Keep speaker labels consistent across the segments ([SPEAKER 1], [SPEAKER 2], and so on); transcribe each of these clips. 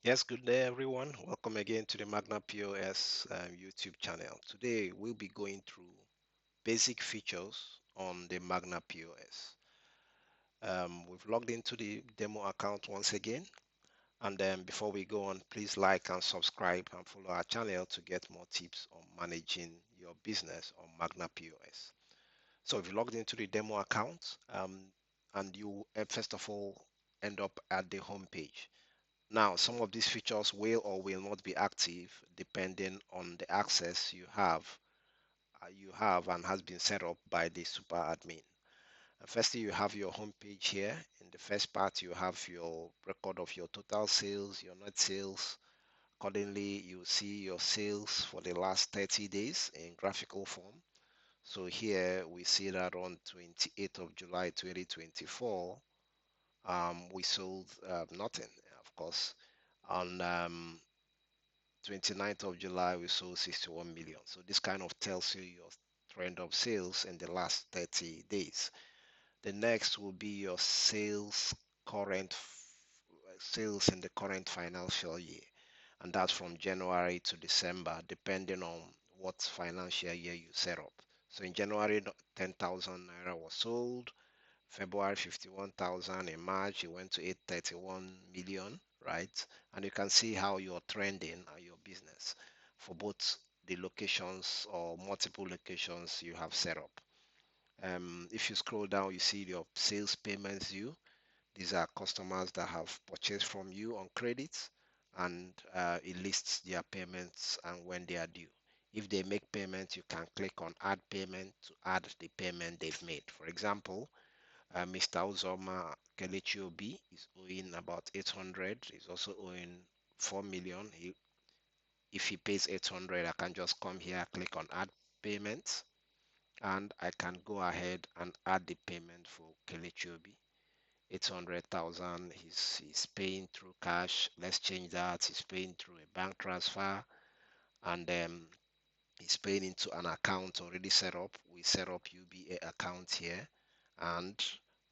[SPEAKER 1] Yes, good day, everyone. Welcome again to the Magna POS YouTube channel. Today, we'll be going through basic features on the Magna POS. We've logged into the demo account once again. And then before we go on, please like and subscribe and follow our channel to get more tips on managing your business on Magna POS. So if you logged into the demo account, and you first of all end up at the home page. Now, some of these features will or will not be active depending on the access you have and has been set up by the super admin. Firstly, you have your home page here. In the first part, you have your record of your total sales, your net sales. Accordingly, you see your sales for the last 30 days in graphical form. So here we see that on 28th of July 2024, we sold nothing, of course. On 29th of July, we sold 61 million. So this kind of tells you your trend of sales in the last 30 days. The next will be your sales in the current financial year, and that's from January to December, depending on what financial year you set up. So in January, 10,000 naira was sold. February 51,000. In March it went to 831 million, right? And you can see how you're trending at your business for both the locations or multiple locations you have set up. If you scroll down, you see your sales payments due. These are customers that have purchased from you on credit, and it lists their payments and when they are due. If they make payment, you can click on add payment to add the payment they've made. For example, Mr. Uzoma Kelechi Obi is owing about 800. He's also owing 4 million. If he pays 800, I can just come here, click on add payments, and I can go ahead and add the payment for Kelechi Obi. 800,000. He's paying through cash. Let's change that. He's paying through a bank transfer, and he's paying into an account already set up. We set up UBA account here, and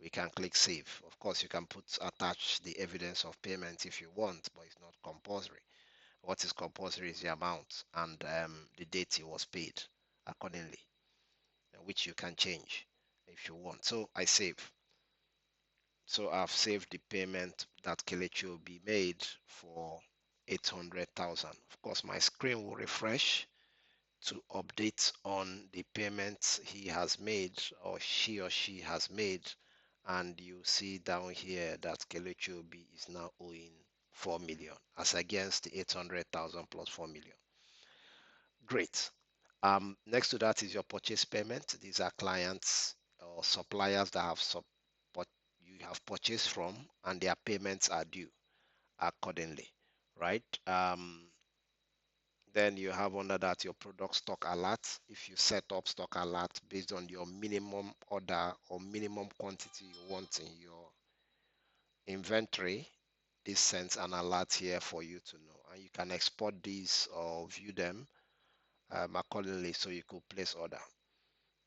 [SPEAKER 1] we can click save. Of course, you can attach the evidence of payment if you want, but it's not compulsory. What is compulsory is the amount and the date it was paid accordingly, which you can change if you want. So I save. So I've saved the payment that Kelechi will be made for 800,000. Of course, my screen will refresh to update on the payments he has made or she has made, and you see down here that Kelechi Obi is now owing 4 million as against the 800,000 plus 4 million. Great. Next to that is your purchase payment. These are clients or suppliers that you have purchased from, and their payments are due accordingly, right? Then you have under that your product stock alert. If you set up stock alert based on your minimum order or minimum quantity you want in your inventory, this sends an alert here for you to know. And you can export these or view them accordingly so you could place order.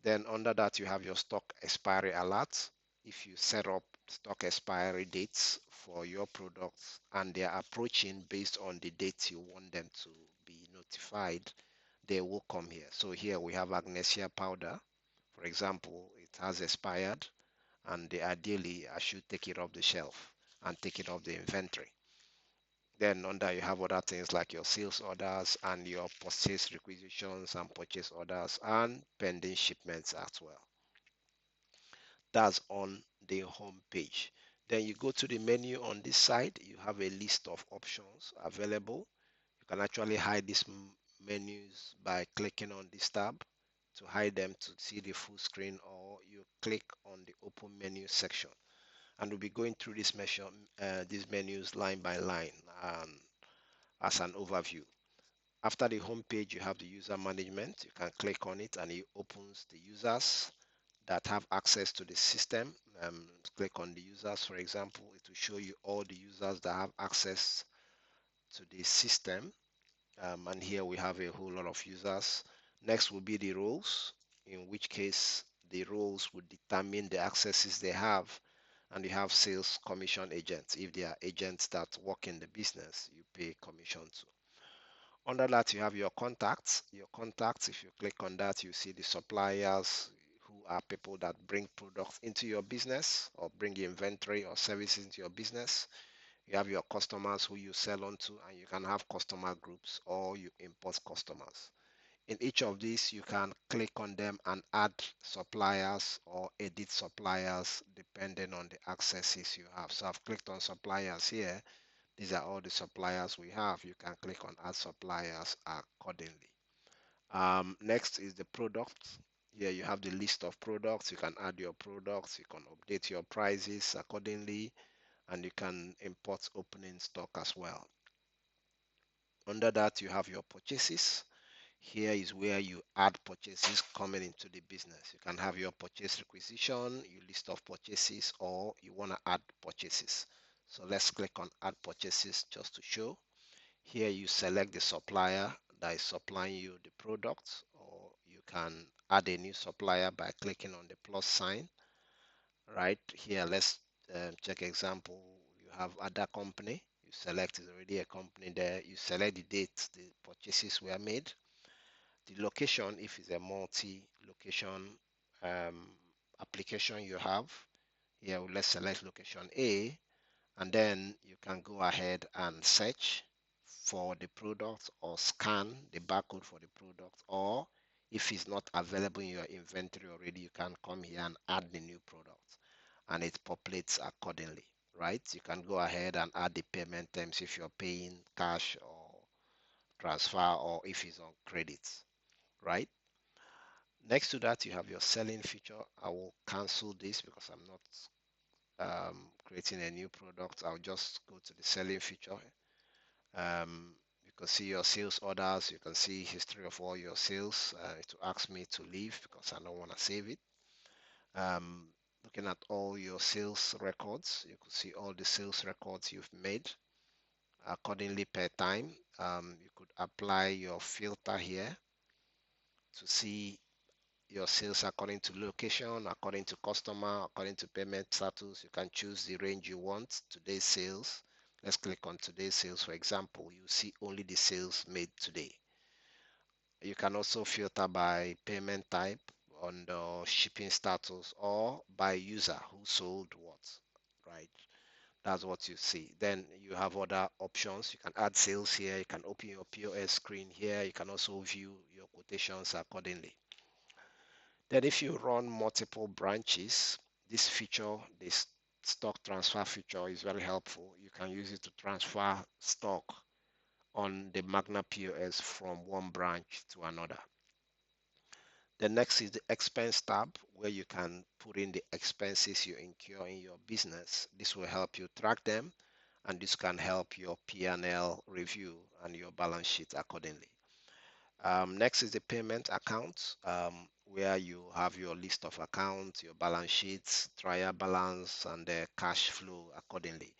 [SPEAKER 1] Then under that you have your stock expiry alert. If you set up stock expiry dates for your products and they are approaching based on the dates you want them to be notified, they will come here. So here we have magnesia powder. For example, it has expired, and ideally I should take it off the shelf and take it off the inventory. Then under you have other things like your sales orders and your purchase requisitions and purchase orders and pending shipments as well. That's on the home page. Then you go to the menu on this side, you have a list of options available. You can actually hide these menus by clicking on this tab to hide them to see the full screen, or you click on the open menu section. And we'll be going through these menus line by line as an overview. After the home page, you have the user management. You can click on it and it opens the users that have access to the system. Click on the users, for example, it will show you all the users that have access to the system. And here we have a whole lot of users. Next will be the roles, in which case the roles would determine the accesses they have And you have sales commission agents. If they are agents that work in the business, you pay commission to. Under that, you have your contacts. Your contacts, if you click on that, you see the suppliers who are people that bring products into your business or bring inventory or services into your business. You have your customers who you sell onto, and you can have customer groups or you import customers. In each of these, you can click on them and add suppliers or edit suppliers depending on the accesses you have. So I've clicked on suppliers here. These are all the suppliers we have. You can click on add suppliers accordingly. Next is the products. Here you have the list of products. You can add your products. You can update your prices accordingly, and you can import opening stock as well. Under that, you have your purchases. Here is where you add purchases coming into the business. You can have your purchase requisition, your list of purchases, or you want to add purchases. So let's click on add purchases just to show. Here you select the supplier that is supplying you the product, or you can add a new supplier by clicking on the plus sign. Right here, let's check example. You have other company. You select is already a company there. You select the date the purchases were made, the location if it's a multi-location application you have. Here, let's select location A, and then you can go ahead and search for the product or scan the barcode for the product, or if it's not available in your inventory already, you can come here and add the new product and it populates accordingly, right? You can go ahead and add the payment terms if you're paying cash or transfer, or if it's on credits, right? Next to that, you have your selling feature. I will cancel this because I'm not creating a new product. I'll just go to the selling feature. You can see your sales orders. You can see history of all your sales. It will ask me to leave because I don't want to save it. Looking at all your sales records, you can see all the sales records you've made accordingly per time. You could apply your filter here to see your sales according to location, according to customer, according to payment status. You can choose the range you want. Today's sales. Let's click on today's sales. For example, you see only the sales made today. You can also filter by payment type on the shipping status or by user who sold what, right? That's what you see. Then you have other options. You can add sales here. You can open your POS screen here. You can also view your quotations accordingly. Then if you run multiple branches, this feature, this stock transfer feature is very helpful. You can use it to transfer stock on the Magna POS from one branch to another. The next is the expense tab, where you can put in the expenses you incur in your business. This will help you track them, and this can help your P&L review and your balance sheet accordingly. Next is the payment account, where you have your list of accounts, your balance sheets, trial balance, and the cash flow accordingly.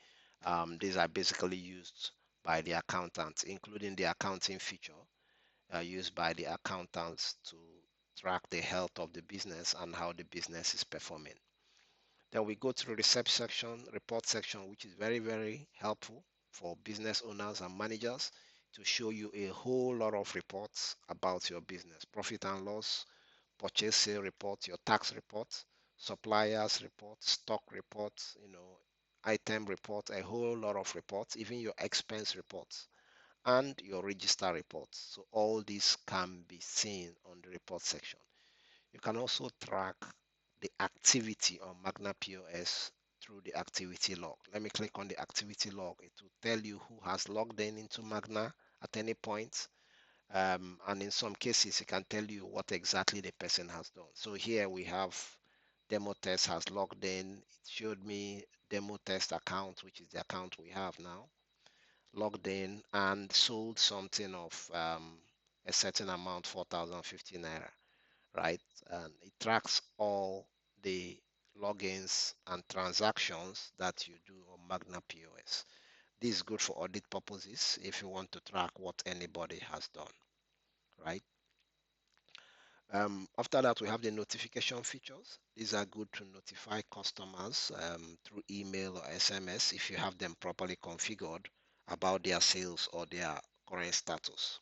[SPEAKER 1] These are basically used by the accountants, including the accounting feature used by the accountants to track the health of the business and how the business is performing. Then we go to the receipt section, report section, which is very, very helpful for business owners and managers to show you a whole lot of reports about your business, profit and loss, purchase sale report, your tax report, suppliers report, stock reports, item report, a whole lot of reports, even your expense reports and your register reports. So all these can be seen on the report section. You can also track the activity on Magna POS through the activity log. Let me click on the activity log. It will tell you who has logged in into Magna at any point. And in some cases, it can tell you what exactly the person has done. So here we have demo test has logged in. It showed me demo test account, which is the account we have now, logged in and sold something of a certain amount, 4,050 naira, right? And it tracks all the logins and transactions that you do on Magna POS. This is good for audit purposes if you want to track what anybody has done, right? After that, we have the notification features. These are good to notify customers through email or SMS if you have them properly configured about their sales or their current status.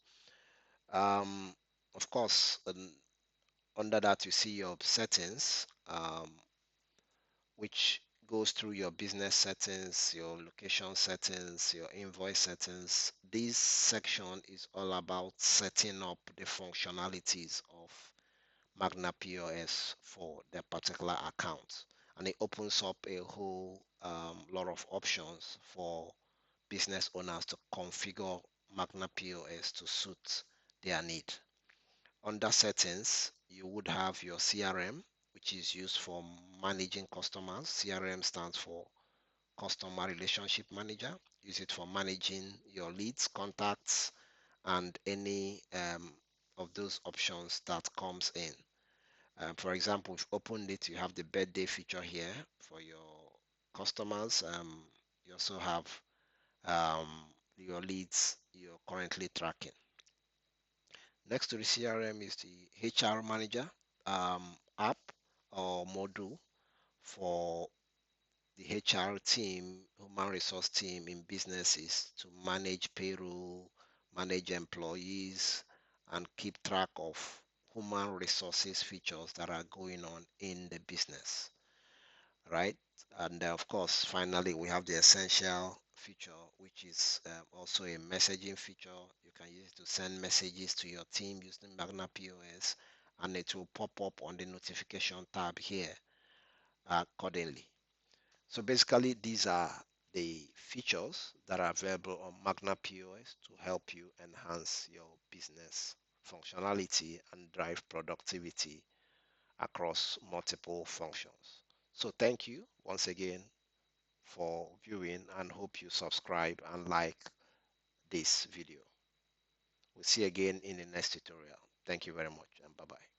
[SPEAKER 1] Um, of course, under that, you see your settings, which goes through your business settings, your location settings, your invoice settings. This section is all about setting up the functionalities of Magna POS for the particular account. And it opens up a whole lot of options for business owners to configure Magna POS to suit their need. Under settings, you would have your CRM, which is used for managing customers. CRM stands for Customer Relationship Manager. Use it for managing your leads, contacts, and any of those options that comes in. For example, if you opened it, you have the birthday feature here for your customers. You also have um, your leads you're currently tracking. Next to the CRM is the HR Manager app or module for the HR team, human resource team in businesses to manage payroll, manage employees, and keep track of human resources features that are going on in the business, right? And of course, finally, we have the essential feature, which is also a messaging feature. You can use it to send messages to your team using Magna POS, and it will pop up on the notification tab here accordingly. So basically, these are the features that are available on Magna POS to help you enhance your business functionality and drive productivity across multiple functions. So thank you once again for viewing and hope you subscribe and like this video. We'll see you again in the next tutorial. Thank you very much and bye bye.